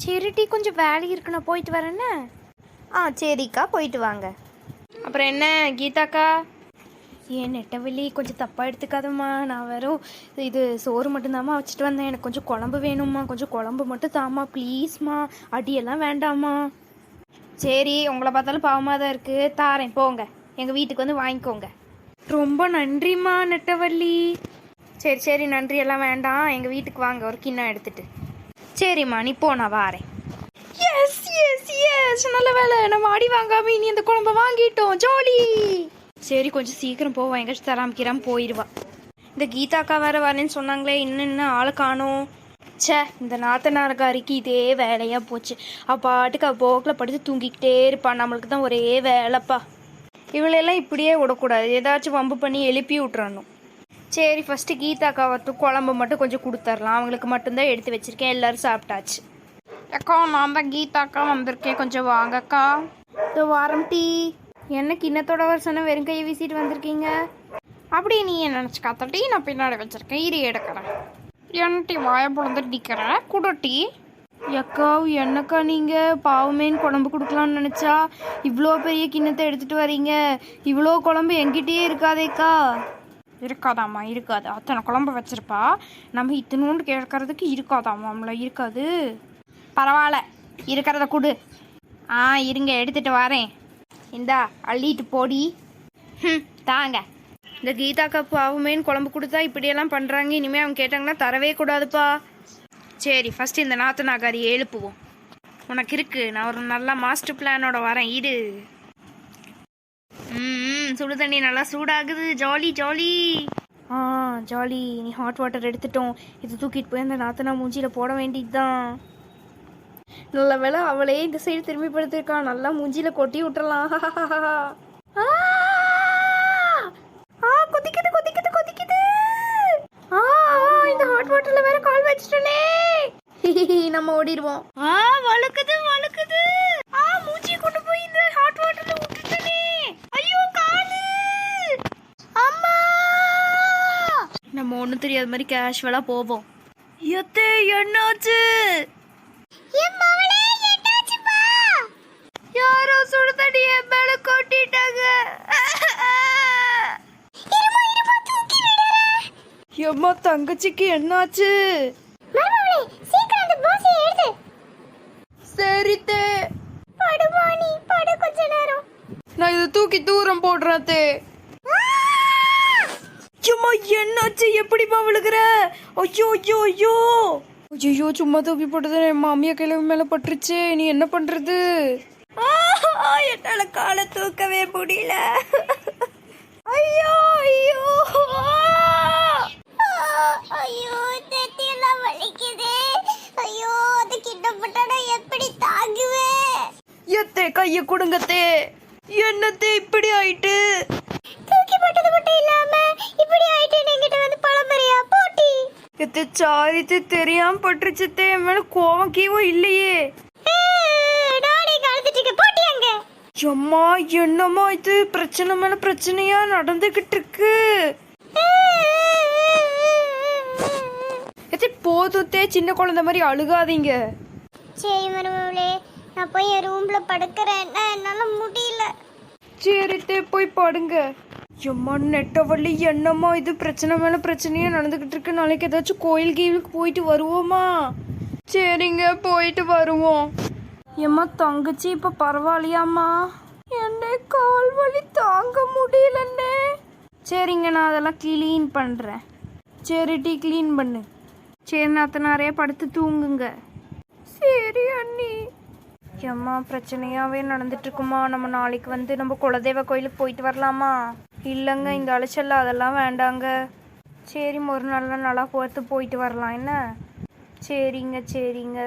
சரிட்டி, கொஞ்சம் வேலை இருக்கு, நான் போயிட்டு வரேன்னு. சரிக்கா, போயிட்டு வாங்க. அப்புறம் என்ன கீதாக்கா? ஏன் நெட்டவள்ளி, கொஞ்சம் தப்பாக எடுத்துக்காதம்மா. நான் வெறும் இது சோறு மட்டும்தாம்மா வச்சுட்டு வந்தேன். எனக்கு கொஞ்சம் குழம்பு வேணும்மா, கொஞ்சம் குழம்பு மட்டும் தாம்மா ப்ளீஸ்மா. அடியெல்லாம் வேண்டாம்மா. சரி, உங்களை பார்த்தாலும் பாவமாக தான் இருக்குது, தாரேன் போங்க, எங்கள் வீட்டுக்கு வந்து வாங்கிக்கோங்க. ரொம்ப நன்றிம்மா நெட்டவள்ளி. சரி சரி, நன்றி எல்லாம் வேண்டாம், எங்கள் வீட்டுக்கு வாங்க ஒரு கிண்ணம் எடுத்துட்டு. சரிம்மா, நீ போ, நான் வாரேன். எஸ் எஸ் எஸ், நல்ல வேலை, நம்ம அடி வாங்காம இனி இந்த குழம்பை வாங்கிட்டோம், ஜாலி. சரி, கொஞ்சம் சீக்கிரம் போவோம், எங்கேயாச்சும் தராமிக்கிறாம போயிடுவா. இந்த கீதாக்கா வேற வரேன்னு சொன்னாங்களே, இன்னும் ஆளை காணோம். ச்சே, இந்த நாத்தனார்காரிக்கு இதே வேலையாக போச்சு. பாட்டுக்கு போக்கில் படுத்து தூங்கிக்கிட்டே இருப்பா, நம்மளுக்கு தான் ஒரே வேலைப்பா. இவளெல்லாம் இப்படியே விடக்கூடாது, ஏதாச்சும் வம்பு பண்ணி எழுப்பி விட்றணும். சரி, ஃபஸ்ட்டு கீதாக்கா வரட்டும், குழம்பு மட்டும் கொஞ்சம் கொடுத்துர்லாம், அவங்களுக்கு மட்டும்தான் எடுத்து வச்சுருக்கேன், எல்லோரும் சாப்பிட்டாச்சு. அக்கா, நான் தான் கீதாக்கா வந்திருக்கேன், கொஞ்சம் வாங்கக்கா. இதோ வாரம் டீ. என்ன கிண்ணத்தோட வருஷம் வெறும் கையை வீசிட்டு வந்திருக்கீங்க? அப்படியே நீ என்ன நினச்சி காத்த டீ நான் பின்னாடி வச்சுருக்கேன், இரு எடுக்கிறேன். என்ன டீ வாயை பொழுது டிக்கிறேன், குடு டீ. அக்கா, என்னக்கா நீங்கள் பாவமேன்னு குழம்பு கொடுக்கலான்னு நினச்சா இவ்வளோ பெரிய கிண்ணத்தை எடுத்துகிட்டு வரீங்க? இவ்வளோ குழம்பு என்கிட்டயே இருக்காதேக்கா. இருக்காதாம்மா, இருக்காது, அத்தனை குழம்பு வச்சிருப்பா, நம்ம இத்தனோண்டு கேட்கறதுக்கு இருக்காதாம்மா, நம்மள இருக்காது. பரவாயில்ல, இருக்கிறத கொடு. இருங்க, எடுத்துகிட்டு வரேன். இந்தா, அள்ளிட்டு போடி. தாங்க. இந்த கீதாக்கா பாவமேன்னு குழம்பு கொடுத்தா இப்படியெல்லாம் பண்ணுறாங்க, இனிமேல் அவங்க கேட்டாங்கன்னா தரவே கூடாதுப்பா. சரி, ஃபஸ்ட்டு இந்த நாத்தனாகாரியை எழுப்புவோம். உனக்கு இருக்கு, நான் ஒரு நல்ல மாஸ்டர் பிளானோட வரேன், இடு. சுடு தண்ணி நல்லா சூடாகுது, ஜாலி ஜாலி. ஜாலி. நீ ஹாட் வாட்டர் எடுத்துட்டோம், இது தூக்கிட்டு போய் அந்த நாத்தனா மூஞ்சியில் போட வேண்டியது தான். நல்ல வேலை அவளே இந்த சைடு திரும்பி படுத்திருக்கான், நல்லா மூஞ்சியில் கொட்டி விட்டுறலாம். கொதிக்குது கொதிக்குது கொதிக்குது. இந்த ஹாட் வாட்டர்ல வேற கால் வச்சிட்டனே. நம்ம ஓடிடுவோம். வழுக்குது வழுக்குது. மூஞ்சி கொண்டு போய் இந்த ஹாட் வாட்டர்ல ஊத்திட்டனே. ஐயோ, காலு. அம்மா. நம்ம ஒண்ணும் தெரியாத மாதிரி கேஷுவலா போவோம். எத்தே, என்னாச்சு? யாரோ சுடு தண்ணியை மேல கொட்டிட்டாங்க. எம்மா, தங்கச்சிக்கு என்னாச்சு? சரித்தே, நான் இதை தூக்கி தூரம் போடுறேன். என்னாச்சு? எப்படிமா விழுகிற? ஐயோ ஐயோ ஐயோ ஐயோ, சும்மா தூக்கி போட்டது என் மாமியா கிழமை மேல பட்டுருச்சு, நீ என்ன பண்றது? என்னால காலை தூக்கவே முடியல. ஐயோ ஐயோ ஐயோ, தெத்தியெல்லாம் வலிக்குதே. ஐயோ, அது கிட்ட போட்டா எப்படி தாங்குவேன்? எத்தே, கைய கொடுங்கத்தே. என்னத்தே இப்படி ஆயிட்டு? தூக்கி போட்டது மட்டும் இல்லாம இப்படி ஆயிட்டு என்கிட்ட வந்து பழமறியா போட்டி. எத்தே, சாரித்து தெரியாம பட்டுருச்சுத்தே, என் மேல கோவம் கீவம் இல்லையே. நானே கலந்துட்டு போட்டி அங்க. அம்மா, என்னம்மா இது? பிரச்சனை மேல பிரச்சனையா நடந்துகிட்டு இருக்கு. போதுத்தே, சின்ன குழந்தை மாதிரி அழுகாதீங்க. சரி மருமகளே, நான் போய் என் ரூம்ல படுக்கிறேன், என்னால முடியல. சரித்தே, போய் படுங்க. எம்மா நெட்டவள்ளி, என்னம்மா இது? பிரச்சனை மேல பிரச்சனையா நடந்துகிட்டு இருக்கு, நாளைக்கு ஏதாச்சும் கோயில் கீழுக்கு போயிட்டு வருவோமா? சரிங்க, போயிட்டு வருவோம். எம்மா தங்கச்சி, இப்ப பரவாயில்லையாம்மா? என்ன கால் வலி தாங்க முடியலன்னே. சரிங்க, நான் அதெல்லாம் கிளீன் பண்றேன். சரி டீ, கிளீன் பண்ணு. சரி, நாத்தனாரே படுத்து தூங்குங்க. சரி அண்ணி. எம்மா, பிரச்சனையாவே நடந்துட்டு இருக்குமா? நம்ம நாளைக்கு வந்து நம்ம குலதெய்வ கோயிலுக்கு போயிட்டு வரலாமா? இல்லைங்க, இந்த அலைச்சல்ல அதெல்லாம் வேண்டாங்க. சரி, ஒரு நல்ல நாளாக பார்த்து போயிட்டு வரலாம் என்ன? சரிங்க சரிங்க.